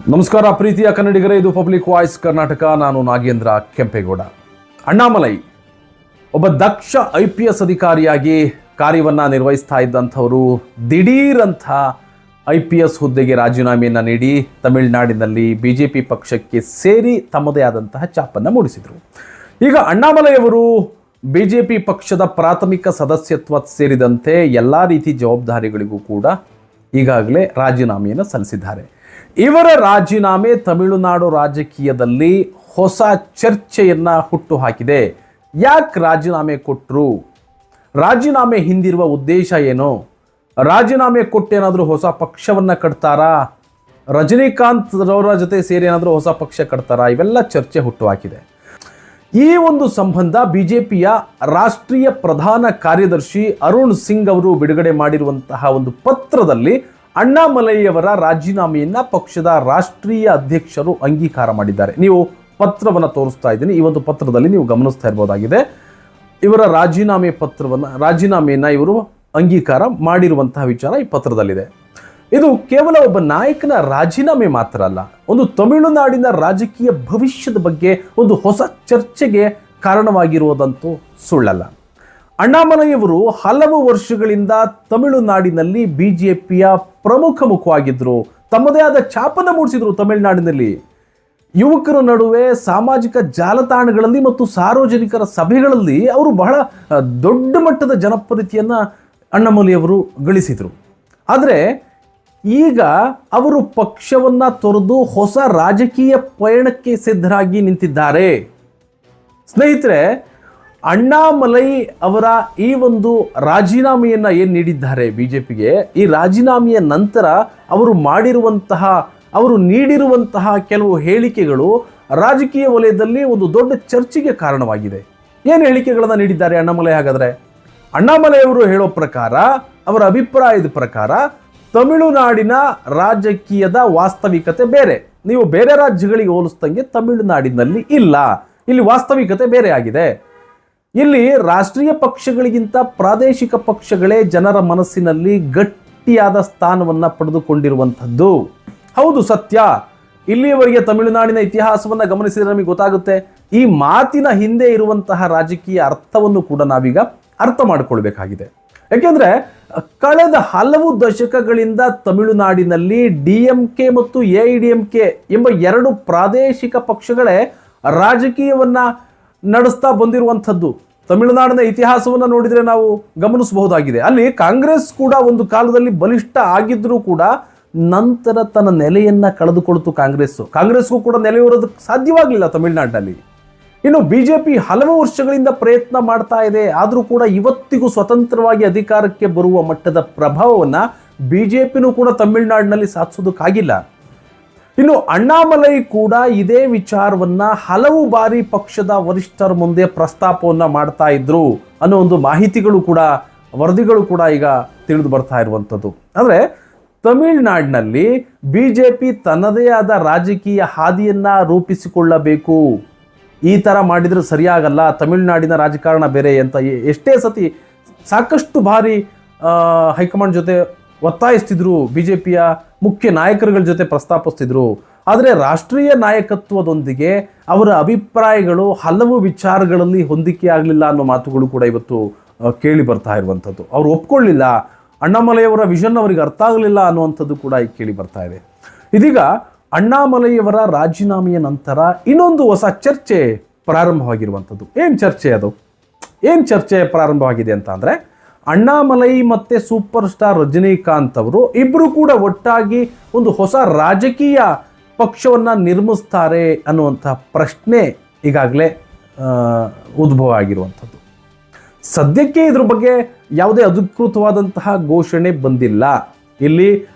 ನಮಸ್ಕಾರ ಪ್ರೀತಿಯ ಕನ್ನಡಿಗರೇ, ಇದು ಪಬ್ಲಿಕ್ ವಾಯ್ಸ್ ಕರ್ನಾಟಕ. ನಾನು ನಾಗೇಂದ್ರ ಕೆಂಪೇಗೌಡ. ಅಣ್ಣಾಮಲೈ ಒಬ್ಬ ದಕ್ಷ IPS ಅಧಿಕಾರಿಯಾಗಿ ಕಾರ್ಯವನ್ನು ನಿರ್ವಹಿಸ್ತಾ ಇದ್ದಂಥವರು ದಿಢೀರಂಥ IPS ಹುದ್ದೆಗೆ ರಾಜೀನಾಮೆಯನ್ನು ನೀಡಿ ತಮಿಳುನಾಡಿನಲ್ಲಿ BJP ಪಕ್ಷಕ್ಕೆ ಸೇರಿ ತಮ್ಮದೇ ಆದಂತಹ ಛಾಪನ್ನು ಮೂಡಿಸಿದರು. ಈಗ ಅಣ್ಣಾಮಲೈ ಅವರು BJP ಪಕ್ಷದ ಪ್ರಾಥಮಿಕ ಸದಸ್ಯತ್ವ ಸೇರಿದಂತೆ ಎಲ್ಲ ರೀತಿ ಜವಾಬ್ದಾರಿಗಳಿಗೂ ಕೂಡ ಈಗಾಗಲೇ ರಾಜೀನಾಮೆಯನ್ನು ಸಲ್ಲಿಸಿದ್ದಾರೆ. ಇವರ ರಾಜೀನಾಮೆ ತಮಿಳುನಾಡು ರಾಜಕೀಯದಲ್ಲಿ ಹೊಸ ಚರ್ಚೆಯನ್ನು ಹುಟ್ಟುಹಾಕಿದೆ. ಯಾಕೆ ರಾಜೀನಾಮೆ ಕೊಟ್ಟರು? ರಾಜೀನಾಮೆ ಹಿಂದಿರುವ ಉದ್ದೇಶ ಏನು? ರಾಜೀನಾಮೆ ಕೊಟ್ಟೇನಾದರೂ ಹೊಸ ಪಕ್ಷವನ್ನು ಕಟ್ತಾರಾ? ರಜನಿಕಾಂತ್ ಅವರ ಜೊತೆ ಸೇರಿ ಏನಾದರೂ ಹೊಸ ಪಕ್ಷ ಕಟ್ತಾರಾ? ಇವೆಲ್ಲ ಚರ್ಚೆ ಹುಟ್ಟುಹಾಕಿದೆ. ಈ ಒಂದು ಸಂಬಂಧ BJPಯ ರಾಷ್ಟ್ರೀಯ ಪ್ರಧಾನ ಕಾರ್ಯದರ್ಶಿ ಅರುಣ್ ಸಿಂಗ್ ಅವರು ಬಿಡುಗಡೆ ಮಾಡಿರುವಂತಹ ಒಂದು ಪತ್ರದಲ್ಲಿ ಅಣ್ಣಾಮಲೈಯವರ ರಾಜೀನಾಮೆಯನ್ನು ಪಕ್ಷದ ರಾಷ್ಟ್ರೀಯ ಅಧ್ಯಕ್ಷರು ಅಂಗೀಕಾರ ಮಾಡಿದ್ದಾರೆ. ನೀವು ಪತ್ರವನ್ನು ತೋರಿಸ್ತಾ ಇದ್ದೀನಿ. ಈ ಒಂದು ಪತ್ರದಲ್ಲಿ ನೀವು ಗಮನಿಸ್ತಾ ಇರಬಹುದಾಗಿದೆ. ಇವರ ರಾಜೀನಾಮೆಯನ್ನು ಇವರು ಅಂಗೀಕಾರ ಮಾಡಿರುವಂತಹ ವಿಚಾರ ಈ ಪತ್ರದಲ್ಲಿದೆ. ಇದು ಕೇವಲ ಒಬ್ಬ ನಾಯಕನ ರಾಜೀನಾಮೆ ಮಾತ್ರ ಅಲ್ಲ, ಒಂದು ತಮಿಳುನಾಡಿನ ರಾಜಕೀಯ ಭವಿಷ್ಯದ ಬಗ್ಗೆ ಒಂದು ಹೊಸ ಚರ್ಚೆಗೆ ಕಾರಣವಾಗಿರುವುದಂತೂ ಸುಳ್ಳಲ್ಲ. ಅಣ್ಣಾಮಲೈಯವರು ಹಲವು ವರ್ಷಗಳಿಂದ ತಮಿಳುನಾಡಿನಲ್ಲಿ BJPಯ ಪ್ರಮುಖ ಮುಖವಾಗಿದ್ದರು. ತಮ್ಮದೇ ಆದ ಛಾಪನ್ನು ಮೂಡಿಸಿದ್ರು. ತಮಿಳುನಾಡಿನಲ್ಲಿ ಯುವಕರ ನಡುವೆ ಸಾಮಾಜಿಕ ಜಾಲತಾಣಗಳಲ್ಲಿ ಮತ್ತು ಸಾರ್ವಜನಿಕರ ಸಭೆಗಳಲ್ಲಿ ಅವರು ಬಹಳ ದೊಡ್ಡ ಮಟ್ಟದ ಜನಪ್ರಿಯತೆಯನ್ನು ಅಣ್ಣಾಮಲೈಯವರು ಗಳಿಸಿದರು. ಆದರೆ ಈಗ ಅವರು ಪಕ್ಷವನ್ನು ತೊರೆದು ಹೊಸ ರಾಜಕೀಯ ಪಯಣಕ್ಕೆ ಸಿದ್ಧರಾಗಿ ನಿಂತಿದ್ದಾರೆ. ಸ್ನೇಹಿತರೆ, ಅಣ್ಣಾಮಲೈ ಅವರ ಈ ಒಂದು ರಾಜೀನಾಮೆಯನ್ನು ಏನು ನೀಡಿದ್ದಾರೆ BJPಗೆ, ಈ ರಾಜೀನಾಮೆಯ ನಂತರ ಅವರು ನೀಡಿರುವಂತಹ ಕೆಲವು ಹೇಳಿಕೆಗಳು ರಾಜಕೀಯ ವಲಯದಲ್ಲಿ ಒಂದು ದೊಡ್ಡ ಚರ್ಚೆಗೆ ಕಾರಣವಾಗಿದೆ. ಏನು ಹೇಳಿಕೆಗಳನ್ನು ನೀಡಿದ್ದಾರೆ ಅಣ್ಣಾಮಲೈ? ಹಾಗಾದರೆ ಅಣ್ಣಾಮಲೈ ಅವರು ಹೇಳೋ ಪ್ರಕಾರ, ಅವರ ಅಭಿಪ್ರಾಯದ ಪ್ರಕಾರ, ತಮಿಳುನಾಡಿನ ರಾಜಕೀಯದ ವಾಸ್ತವಿಕತೆ ಬೇರೆ. ನೀವು ಬೇರೆ ರಾಜ್ಯಗಳಿಗೆ ಹೋಲಿಸ್ದಂಗೆ ತಮಿಳುನಾಡಿನಲ್ಲಿ ಇಲ್ಲ. ಇಲ್ಲಿ ವಾಸ್ತವಿಕತೆ ಬೇರೆ ಆಗಿದೆ. ಇಲ್ಲಿ ರಾಷ್ಟ್ರೀಯ ಪಕ್ಷಗಳಿಗಿಂತ ಪ್ರಾದೇಶಿಕ ಪಕ್ಷಗಳೇ ಜನರ ಮನಸ್ಸಿನಲ್ಲಿ ಗಟ್ಟಿಯಾದ ಸ್ಥಾನವನ್ನು ಪಡೆದುಕೊಂಡಿರುವಂಥದ್ದು. ಹೌದು, ಸತ್ಯ. ಇಲ್ಲಿಯವರೆಗೆ ತಮಿಳುನಾಡಿನ ಇತಿಹಾಸವನ್ನು ಗಮನಿಸಿದರೆ ನಮಗೆ ಗೊತ್ತಾಗುತ್ತೆ. ಈ ಮಾತಿನ ಹಿಂದೆ ಇರುವಂತಹ ರಾಜಕೀಯ ಅರ್ಥವನ್ನು ಕೂಡ ನಾವೀಗ ಅರ್ಥ ಮಾಡಿಕೊಳ್ಬೇಕಾಗಿದೆ. ಯಾಕೆಂದರೆ ಕಳೆದ ಹಲವು ದಶಕಗಳಿಂದ ತಮಿಳುನಾಡಿನಲ್ಲಿ DMK ಮತ್ತು AIDMK ಎಂಬ ಎರಡು ಪ್ರಾದೇಶಿಕ ಪಕ್ಷಗಳೇ ರಾಜಕೀಯವನ್ನು ನಡೆಸ್ತಾ ಬಂದಿರುವಂಥದ್ದು. ತಮಿಳುನಾಡಿನ ಇತಿಹಾಸವನ್ನು ನೋಡಿದರೆ ನಾವು ಗಮನಿಸಬಹುದಾಗಿದೆ. ಅಲ್ಲಿ ಕಾಂಗ್ರೆಸ್ ಕೂಡ ಒಂದು ಕಾಲದಲ್ಲಿ ಬಲಿಷ್ಠ ಆಗಿದ್ದರೂ ಕೂಡ ನಂತರ ತನ್ನ ನೆಲೆಯನ್ನು ಕಳೆದುಕೊಳ್ತು. ಕಾಂಗ್ರೆಸ್ಗೂ ಕೂಡ ನೆಲೆಯೂರೋದಕ್ಕೆ ಸಾಧ್ಯವಾಗಲಿಲ್ಲ ತಮಿಳುನಾಡಿನಲ್ಲಿ. ಇನ್ನು BJP ಹಲವು ವರ್ಷಗಳಿಂದ ಪ್ರಯತ್ನ ಮಾಡ್ತಾ ಇದೆ. ಆದರೂ ಕೂಡ ಇವತ್ತಿಗೂ ಸ್ವತಂತ್ರವಾಗಿ ಅಧಿಕಾರಕ್ಕೆ ಬರುವ ಮಟ್ಟದ ಪ್ರಭಾವವನ್ನು BJPನೂ ಕೂಡ ತಮಿಳುನಾಡಿನಲ್ಲಿ ಸಾಧಿಸೋದಕ್ಕಾಗಿಲ್ಲ. ಇನ್ನು ಅಣ್ಣಾಮಲೈ ಕೂಡ ಇದೇ ವಿಚಾರವನ್ನ ಹಲವು ಬಾರಿ ಪಕ್ಷದ ವರಿಷ್ಠರ ಮುಂದೆ ಪ್ರಸ್ತಾಪವನ್ನು ಮಾಡ್ತಾ ಇದ್ರು ಅನ್ನೋ ಒಂದು ವರದಿಗಳು ಕೂಡ ಈಗ ತಿಳಿದು ಬರ್ತಾ ಇರುವಂಥದ್ದು. ಆದರೆ ತಮಿಳುನಾಡಿನಲ್ಲಿ BJP ತನ್ನದೇ ಆದ ರಾಜಕೀಯ ಹಾದಿಯನ್ನ ರೂಪಿಸಿಕೊಳ್ಳಬೇಕು. ಈ ಥರ ಮಾಡಿದರೆ ಸರಿಯಾಗಲ್ಲ, ತಮಿಳುನಾಡಿನ ರಾಜಕಾರಣ ಬೇರೆ ಅಂತ ಎಷ್ಟೇ ಸತಿ ಸಾಕಷ್ಟು ಬಾರಿ ಹೈಕಮಾಂಡ್ ಜೊತೆ ಒತ್ತಾಯಿಸ್ತಿದ್ರು, BJPಯ ಮುಖ್ಯ ನಾಯಕರುಗಳ ಜೊತೆ ಪ್ರಸ್ತಾಪಿಸ್ತಿದ್ರು. ಆದರೆ ರಾಷ್ಟ್ರೀಯ ನಾಯಕತ್ವದೊಂದಿಗೆ ಅವರ ಅಭಿಪ್ರಾಯಗಳು ಹಲವು ವಿಚಾರಗಳಲ್ಲಿ ಹೊಂದಿಕೆ ಆಗಲಿಲ್ಲ ಅನ್ನೋ ಮಾತುಗಳು ಕೂಡ ಇವತ್ತು ಕೇಳಿ ಬರ್ತಾ ಇರುವಂಥದ್ದು. ಅವರು ಒಪ್ಕೊಳ್ಳಿಲ್ಲ, ಅಣ್ಣಾಮಲೈಯವರ ವಿಷನ್ ಅವರಿಗೆ ಅರ್ಥ ಆಗಲಿಲ್ಲ ಅನ್ನುವಂಥದ್ದು ಕೂಡ ಈಗ ಕೇಳಿ ಬರ್ತಾ ಇದೆ. ಇದೀಗ ಅಣ್ಣಾಮಲೈಯವರ ರಾಜೀನಾಮೆಯ ನಂತರ ಇನ್ನೊಂದು ಹೊಸ ಚರ್ಚೆ ಪ್ರಾರಂಭವಾಗಿರುವಂಥದ್ದು. ಏನು ಚರ್ಚೆ ಪ್ರಾರಂಭವಾಗಿದೆ ಅಂತ ಅಂದರೆ, ಅಣ್ಣಾಮಲೈ ಮತ್ತು ಸೂಪರ್ ಸ್ಟಾರ್ ರಜನಿಕಾಂತ್ ಅವರು ಇಬ್ಬರು ಕೂಡ ಒಟ್ಟಾಗಿ ಒಂದು ಹೊಸ ರಾಜಕೀಯ ಪಕ್ಷವನ್ನು ನಿರ್ಮಿಸ್ತಾರೆ ಅನ್ನುವಂಥ ಪ್ರಶ್ನೆ ಈಗಾಗಲೇ ಉದ್ಭವ ಆಗಿರುವಂಥದ್ದು. ಸದ್ಯಕ್ಕೆ ಇದ್ರ ಬಗ್ಗೆ ಯಾವುದೇ ಅಧಿಕೃತವಾದಂತಹ ಘೋಷಣೆ ಬಂದಿಲ್ಲ. ಇಲ್ಲಿ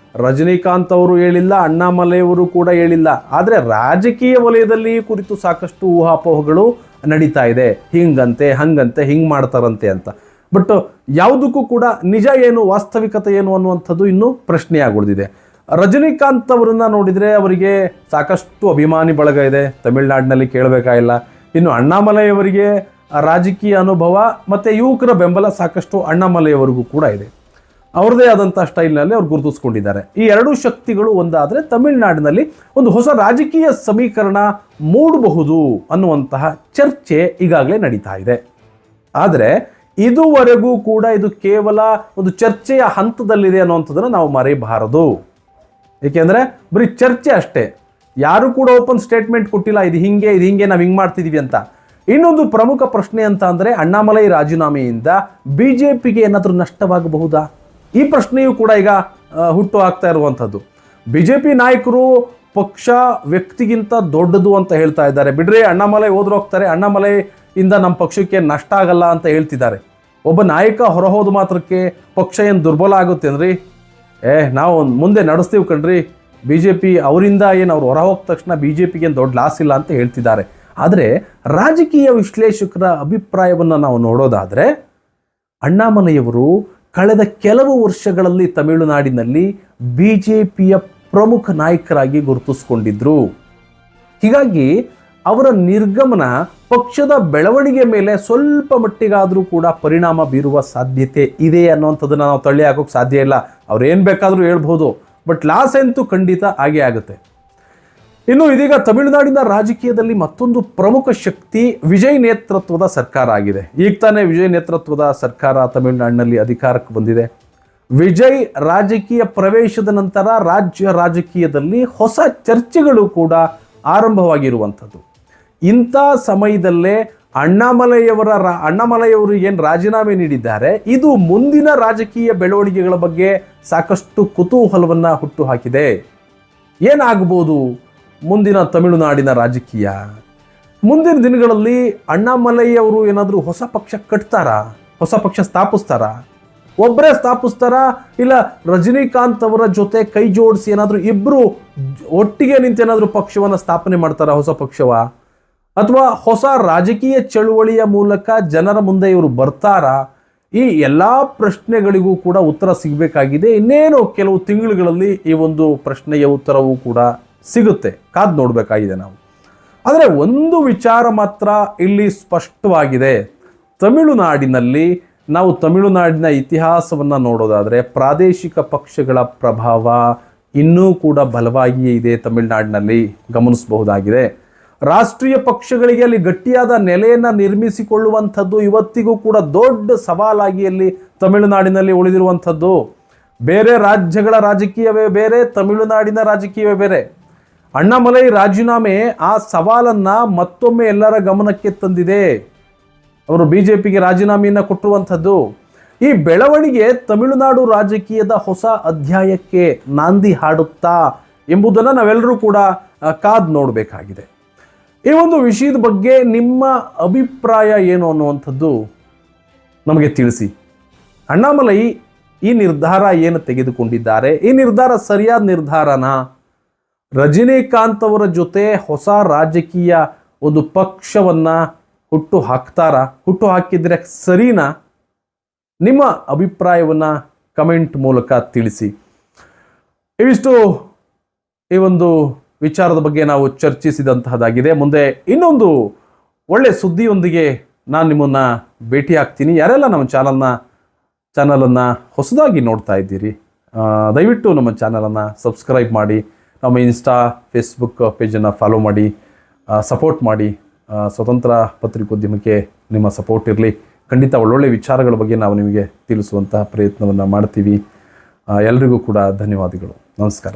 ರಜನಿಕಾಂತ್ ಅವರು ಹೇಳಿಲ್ಲ, ಅಣ್ಣಾಮಲೈ ಅವರು ಕೂಡ ಹೇಳಿಲ್ಲ. ಆದರೆ ರಾಜಕೀಯ ವಲಯದಲ್ಲಿ ಈ ಕುರಿತು ಸಾಕಷ್ಟು ಊಹಾಪೋಹಗಳು ನಡೀತಾ ಇದೆ. ಹಂಗಂತೆ ಹಿಂಗೆ ಮಾಡ್ತಾರಂತೆ ಅಂತ. ಬಟ್ ಯಾವುದಕ್ಕೂ ಕೂಡ ನಿಜ ಏನು, ವಾಸ್ತವಿಕತೆ ಏನು ಅನ್ನುವಂಥದ್ದು ಇನ್ನೂ ಪ್ರಶ್ನೆಯಾಗುಳಿದಿದೆ. ರಜನಿಕಾಂತ್ ಅವರನ್ನ ನೋಡಿದರೆ ಅವರಿಗೆ ಸಾಕಷ್ಟು ಅಭಿಮಾನಿ ಬಳಗ ಇದೆ, ತಮಿಳುನಾಡಿನಲ್ಲಿ ಕೇಳಬೇಕಾಗಿಲ್ಲ. ಇನ್ನು ಅಣ್ಣಾಮಲೈ ಅವರಿಗೆ ರಾಜಕೀಯ ಅನುಭವ ಮತ್ತು ಯುವಕರ ಬೆಂಬಲ ಸಾಕಷ್ಟು ಅಣ್ಣಾಮಲೈ ಅವರಿಗೂ ಕೂಡ ಇದೆ. ಅವ್ರದೇ ಆದಂಥ ಸ್ಟೈಲ್ನಲ್ಲಿ ಅವ್ರು ಗುರುತಿಸ್ಕೊಂಡಿದ್ದಾರೆ. ಈ ಎರಡೂ ಶಕ್ತಿಗಳು ಒಂದಾದರೆ ತಮಿಳುನಾಡಿನಲ್ಲಿ ಒಂದು ಹೊಸ ರಾಜಕೀಯ ಸಮೀಕರಣ ಮೂಡಬಹುದು ಅನ್ನುವಂತಹ ಚರ್ಚೆ ಈಗಾಗಲೇ ನಡೀತಾ ಇದೆ. ಆದರೆ ಇದುವರೆಗೂ ಕೂಡ ಇದು ಕೇವಲ ಒಂದು ಚರ್ಚೆಯ ಹಂತದಲ್ಲಿದೆ ಅನ್ನುವಂಥದ್ದನ್ನು ನಾವು ಮರೆಯಬಾರದು. ಏಕೆಂದರೆ ಬರೀ ಚರ್ಚೆ ಅಷ್ಟೇ, ಯಾರು ಕೂಡ ಓಪನ್ ಸ್ಟೇಟ್ಮೆಂಟ್ ಕೊಟ್ಟಿಲ್ಲ ಇದು ಹಿಂಗೆ ನಾವು ಹಿಂಗೆ ಮಾಡ್ತಿದ್ದೀವಿ ಅಂತ. ಇನ್ನೊಂದು ಪ್ರಮುಖ ಪ್ರಶ್ನೆ ಅಂತ ಅಂದರೆ ಅಣ್ಣಾಮಲೈ ರಾಜೀನಾಮೆಯಿಂದ BJPಗೆ ಏನಾದರೂ ನಷ್ಟವಾಗಬಹುದಾ? ಈ ಪ್ರಶ್ನೆಯೂ ಕೂಡ ಈಗ ಹುಟ್ಟು ಹಾಕ್ತಾ ಇರುವಂಥದ್ದು. BJP ನಾಯಕರು ಪಕ್ಷ ವ್ಯಕ್ತಿಗಿಂತ ದೊಡ್ಡದು ಅಂತ ಹೇಳ್ತಾ ಇದ್ದಾರೆ. ಬಿಡ್ರಿ, ಅಣ್ಣಾಮಲೈ ಹೋದ್ರು ಹೋಗ್ತಾರೆ, ಅಣ್ಣಾಮಲೈ ಇಂದ ನಮ್ಮ ಪಕ್ಷಕ್ಕೆ ನಷ್ಟ ಆಗಲ್ಲ ಅಂತ ಹೇಳ್ತಿದ್ದಾರೆ. ಒಬ್ಬ ನಾಯಕ ಹೊರಹೋದ ಮಾತ್ರಕ್ಕೆ ಪಕ್ಷ ಏನು ದುರ್ಬಲ ಆಗುತ್ತೆ ಅಂದ್ರಿ? ನಾವು ಮುಂದೆ ನಡೆಸ್ತೀವಿ ಕಣ್ರಿ, BJP ಅವರಿಂದ ಏನು ಅವ್ರು ಹೊರ ಹೋದ ತಕ್ಷಣ BJPಗೆ ಏನು ದೊಡ್ಡ ಲಾಸ್ ಇಲ್ಲ ಅಂತ ಹೇಳ್ತಿದ್ದಾರೆ. ಆದರೆ ರಾಜಕೀಯ ವಿಶ್ಲೇಷಕರ ಅಭಿಪ್ರಾಯವನ್ನು ನಾವು ನೋಡೋದಾದರೆ ಅಣ್ಣಾಮಲೈಯವರು ಕಳೆದ ಕೆಲವು ವರ್ಷಗಳಲ್ಲಿ ತಮಿಳುನಾಡಿನಲ್ಲಿ BJPಯ ಪ್ರಮುಖ ನಾಯಕರಾಗಿ ಗುರುತಿಸಿಕೊಂಡಿದ್ರು. ಹೀಗಾಗಿ ಅವರ ನಿರ್ಗಮನ ಪಕ್ಷದ ಬೆಳವಣಿಗೆ ಮೇಲೆ ಸ್ವಲ್ಪ ಮಟ್ಟಿಗಾದರೂ ಕೂಡ ಪರಿಣಾಮ ಬೀರುವ ಸಾಧ್ಯತೆ ಇದೆ ಅನ್ನುವಂಥದ್ದನ್ನು ನಾವು ತಳ್ಳಿ ಹಾಕೋಕ್ಕೆ ಸಾಧ್ಯ ಇಲ್ಲ. ಅವ್ರು ಏನು ಬೇಕಾದರೂ ಹೇಳ್ಬೋದು, ಬಟ್ ಲಾಸ್ ಅಂತೂ ಖಂಡಿತ ಆಗೇ ಆಗುತ್ತೆ. ಇನ್ನು ಇದೀಗ ತಮಿಳುನಾಡಿನ ರಾಜಕೀಯದಲ್ಲಿ ಮತ್ತೊಂದು ಪ್ರಮುಖ ಶಕ್ತಿ ವಿಜಯ್ ನೇತೃತ್ವದ ಸರ್ಕಾರ ಆಗಿದೆ. ಈಗ ತಾನೇ ವಿಜಯ್ ನೇತೃತ್ವದ ಸರ್ಕಾರ ತಮಿಳುನಾಡಿನಲ್ಲಿ ಅಧಿಕಾರಕ್ಕೆ ಬಂದಿದೆ. ವಿಜಯ್ ರಾಜಕೀಯ ಪ್ರವೇಶದ ನಂತರ ರಾಜ್ಯ ರಾಜಕೀಯದಲ್ಲಿ ಹೊಸ ಚರ್ಚೆಗಳು ಕೂಡ ಆರಂಭವಾಗಿರುವಂಥದ್ದು. ಇಂಥ ಸಮಯದಲ್ಲೇ ಅಣ್ಣಾಮಲೈಯವರು ಏನು ರಾಜೀನಾಮೆ ನೀಡಿದ್ದಾರೆ, ಇದು ಮುಂದಿನ ರಾಜಕೀಯ ಬೆಳವಣಿಗೆಗಳ ಬಗ್ಗೆ ಸಾಕಷ್ಟು ಕುತೂಹಲವನ್ನು ಹುಟ್ಟುಹಾಕಿದೆ. ಏನಾಗಬಹುದು ಮುಂದಿನ ತಮಿಳುನಾಡಿನ ರಾಜಕೀಯ? ಮುಂದಿನ ದಿನಗಳಲ್ಲಿ ಅಣ್ಣಾಮಲೈಯವರು ಏನಾದರೂ ಹೊಸ ಪಕ್ಷ ಕಟ್ತಾರಾ? ಹೊಸ ಪಕ್ಷ ಸ್ಥಾಪಿಸ್ತಾರಾ? ಒಬ್ಬರೇ ಸ್ಥಾಪಿಸ್ತಾರಾ? ಇಲ್ಲ ರಜನಿಕಾಂತ್ ಅವರ ಜೊತೆ ಕೈ ಜೋಡಿಸಿ ಏನಾದರೂ ಇಬ್ಬರು ಒಟ್ಟಿಗೆ ನಿಂತೇನಾದರೂ ಪಕ್ಷವನ್ನು ಸ್ಥಾಪನೆ ಮಾಡ್ತಾರಾ, ಹೊಸ ಪಕ್ಷವ? ಅಥವಾ ಹೊಸ ರಾಜಕೀಯ ಚಳುವಳಿಯ ಮೂಲಕ ಜನರ ಮುಂದೆ ಇವರು ಬರ್ತಾರಾ? ಈ ಎಲ್ಲ ಪ್ರಶ್ನೆಗಳಿಗೂ ಕೂಡ ಉತ್ತರ ಸಿಗಬೇಕಾಗಿದೆ. ಇನ್ನೇನು ಕೆಲವು ತಿಂಗಳುಗಳಲ್ಲಿ ಈ ಒಂದು ಪ್ರಶ್ನೆಯ ಉತ್ತರವೂ ಕೂಡ ಸಿಗುತ್ತೆ. ಕಾದು ನೋಡಬೇಕಾಗಿದೆ ನಾವು. ಆದರೆ ಒಂದು ವಿಚಾರ ಮಾತ್ರ ಇಲ್ಲಿ ಸ್ಪಷ್ಟವಾಗಿದೆ. ತಮಿಳುನಾಡಿನಲ್ಲಿ ನಾವು ತಮಿಳುನಾಡಿನ ಇತಿಹಾಸವನ್ನು ನೋಡೋದಾದರೆ ಪ್ರಾದೇಶಿಕ ಪಕ್ಷಗಳ ಪ್ರಭಾವ ಇನ್ನೂ ಕೂಡ ಬಲವಾಗಿಯೇ ಇದೆ. ತಮಿಳುನಾಡಿನಲ್ಲಿ ಗಮನಿಸಬಹುದಾಗಿದೆ. ರಾಷ್ಟ್ರೀಯ ಪಕ್ಷಗಳಿಗೆ ಅಲ್ಲಿ ಗಟ್ಟಿಯಾದ ನೆಲೆಯನ್ನು ನಿರ್ಮಿಸಿಕೊಳ್ಳುವಂಥದ್ದು ಇವತ್ತಿಗೂ ಕೂಡ ದೊಡ್ಡ ಸವಾಲಾಗಿ ಅಲ್ಲಿ ತಮಿಳುನಾಡಿನಲ್ಲಿ ಉಳಿದಿರುವಂಥದ್ದು. ಬೇರೆ ರಾಜ್ಯಗಳ ರಾಜಕೀಯವೇ ಬೇರೆ, ತಮಿಳುನಾಡಿನ ರಾಜಕೀಯವೇ ಬೇರೆ. ಅಣ್ಣಾಮಲೈ ರಾಜೀನಾಮೆ ಆ ಸವಾಲನ್ನು ಮತ್ತೊಮ್ಮೆ ಎಲ್ಲರ ಗಮನಕ್ಕೆ ತಂದಿದೆ. ಅವರು BJPಗೆ ರಾಜೀನಾಮೆಯನ್ನು ಕೊಟ್ಟಿರುವಂಥದ್ದು. ಈ ಬೆಳವಣಿಗೆ ತಮಿಳುನಾಡು ರಾಜಕೀಯದ ಹೊಸ ಅಧ್ಯಾಯಕ್ಕೆ ನಾಂದಿ ಹಾಡುತ್ತಾ ಎಂಬುದನ್ನು ನಾವೆಲ್ಲರೂ ಕೂಡ ಕಾದು ನೋಡಬೇಕಾಗಿದೆ. ಈ ಒಂದು ವಿಷಯದ ಬಗ್ಗೆ ನಿಮ್ಮ ಅಭಿಪ್ರಾಯ ಏನು ಅನ್ನುವಂಥದ್ದು ನಮಗೆ ತಿಳಿಸಿ. ಅಣ್ಣಾಮಲೈ ಈ ನಿರ್ಧಾರ ಏನು ತೆಗೆದುಕೊಂಡಿದ್ದಾರೆ, ಈ ನಿರ್ಧಾರ ಸರಿಯಾದ ನಿರ್ಧಾರನಾ? ರಜನಿಕಾಂತ್ ಅವರ ಜೊತೆ ಹೊಸ ರಾಜಕೀಯ ಒಂದು ಪಕ್ಷವನ್ನು ಹುಟ್ಟು ಹಾಕ್ತಾರಾ? ಹುಟ್ಟು ಹಾಕಿದ್ರೆ ಸರಿನಾ? ನಿಮ್ಮ ಅಭಿಪ್ರಾಯವನ್ನು ಕಮೆಂಟ್ ಮೂಲಕ ತಿಳಿಸಿ. ಇವಿಷ್ಟು ಈ ಒಂದು ವಿಚಾರದ ಬಗ್ಗೆ ನಾವು ಚರ್ಚಿಸಿದಂತಹದ್ದಾಗಿದೆ. ಮುಂದೆ ಇನ್ನೊಂದು ಒಳ್ಳೆ ಸುದ್ದಿಯೊಂದಿಗೆ ನಾನು ನಿಮ್ಮನ್ನು ಭೇಟಿ ಆಗ್ತೀನಿ. ಯಾರೆಲ್ಲ ನಮ್ಮ ಚಾನಲನ್ನು ಹೊಸದಾಗಿ ನೋಡ್ತಾ ಇದ್ದೀರಿ, ದಯವಿಟ್ಟು ನಮ್ಮ ಚಾನಲನ್ನು ಸಬ್ಸ್ಕ್ರೈಬ್ ಮಾಡಿ, ನಮ್ಮ ಇನ್ಸ್ಟಾ ಫೇಸ್ಬುಕ್ ಪೇಜನ್ನು ಫಾಲೋ ಮಾಡಿ, ಸಪೋರ್ಟ್ ಮಾಡಿ. ಸ್ವತಂತ್ರ ಪತ್ರಿಕೋದ್ಯಮಕ್ಕೆ ನಿಮ್ಮ ಸಪೋರ್ಟ್ ಇರಲಿ. ಖಂಡಿತ ಒಳ್ಳೊಳ್ಳೆ ವಿಚಾರಗಳ ಬಗ್ಗೆ ನಾವು ನಿಮಗೆ ತಿಳಿಸುವಂತಹ ಪ್ರಯತ್ನವನ್ನು ಮಾಡ್ತೀವಿ. ಎಲ್ರಿಗೂ ಕೂಡ ಧನ್ಯವಾದಗಳು. ನಮಸ್ಕಾರ.